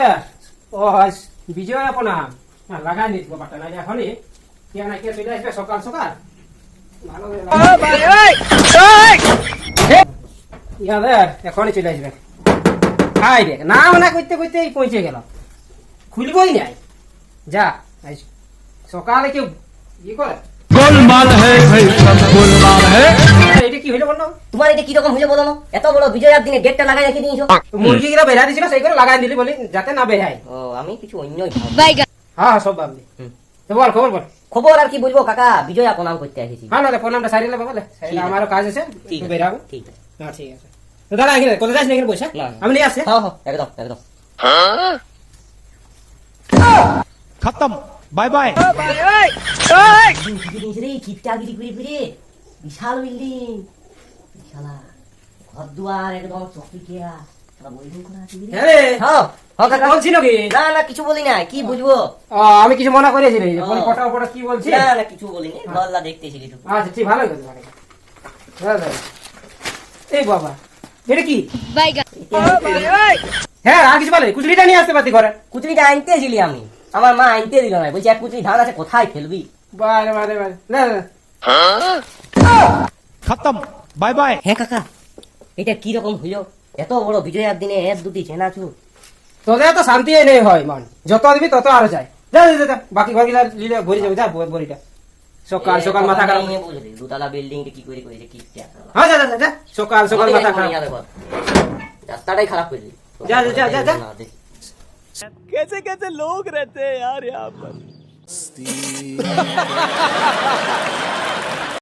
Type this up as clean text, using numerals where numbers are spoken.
ইয়াদে ও বিজয় আপনা লাগাই নিস বাবাটা না এখনই কে না কে চলে আসবে সকাল সকাল ভালো ইয়াদে এখনই চলে আসবে হাই রে না না করতে করতেই পৌঁছে গেল খুলবই নাই যা সকালে কেউ ই করে গোলমাল হে ভাই সব গোলমাল হে। এটা কি হইলো বলো তোমার এটা কি রকম হইলো বলো না? এত বড় বিজয়ার দিনে গেটটা লাগাই রেখে দিয়েছো। মুরগিগুলো বেড়া দিছিল সেই করে লাগাই দিলি বলি যাতে না বেড়ায়। ও আমি কিছু অন্যই ভাবি। হ্যাঁ সব ভাবলি তো বল খবর বল। খবর আর কি বলবো কাকা, বিজয়া প্রণাম করতে এসেছি। হ্যাঁ না প্রণামটা সারিলে বলে আমারও কাজ আছে ঠিক আছে, বেরাবো। ঠিক আছে। হ্যাঁ ঠিক আছে তো দাঁড়া এখানে কোথায় যাস না এখানে বসে না। আমি নিয়ে আসছি। হ্যাঁ হ্যাঁ একদম একদম। खत्म बाय बाय। চিপটাগিরি ঘুরে ফিরে বিশাল বিল্ডিং, বিশালা ঘর দুয়ার একদম চকচিকিয়া বইলিং করা আছে। হ্যাঁ রে হ্যাঁ হ্যাঁ কাকা বলছি নাকি না না কিছু বলি না, কি বুঝবো। আমি কিছু মনে করেছি রে ফোন ফটা ফটা কি বলছি না না কিছু বলিনি, গল্লা দেখতেছিলি তো। আচ্ছা ঠিক ভালো করে ভালো এই বাবা এটা কি হ্যাঁ আর কিছু বলে কুচড়িটা নিয়ে আসতে পারতি ঘরে কুচুরিটা আনতেছিলি আমি, আমার মা আনতে দিল না, বলছি এক কুচুরি ধান আছে কোথায় ফেলবি। বারে বারে বারে না না खत्म बाय बाय। হ্যাঁ কাকা এটা কি রকম হইলো? এত বড় বিজয়ার দিনে এক দুটি চেনাচুর। তোদের তো শান্তি নেই হয় মান যত দিবি তত আরো যায় যা যা যা বাকি ঘরগুলা লিলে ভরে যাবে যা বড়িটা সকাল সকাল মাথা খারাপ দুতলা বিল্ডিং কি করে করেছে কি হ্যাঁ যা যা যা সকাল সকাল মাথা খারাপ রাস্তাটাই খারাপ করে দিল। যা যা যা যা যা कैसे कैसे लोग रहते हैं यार यहाँ पर।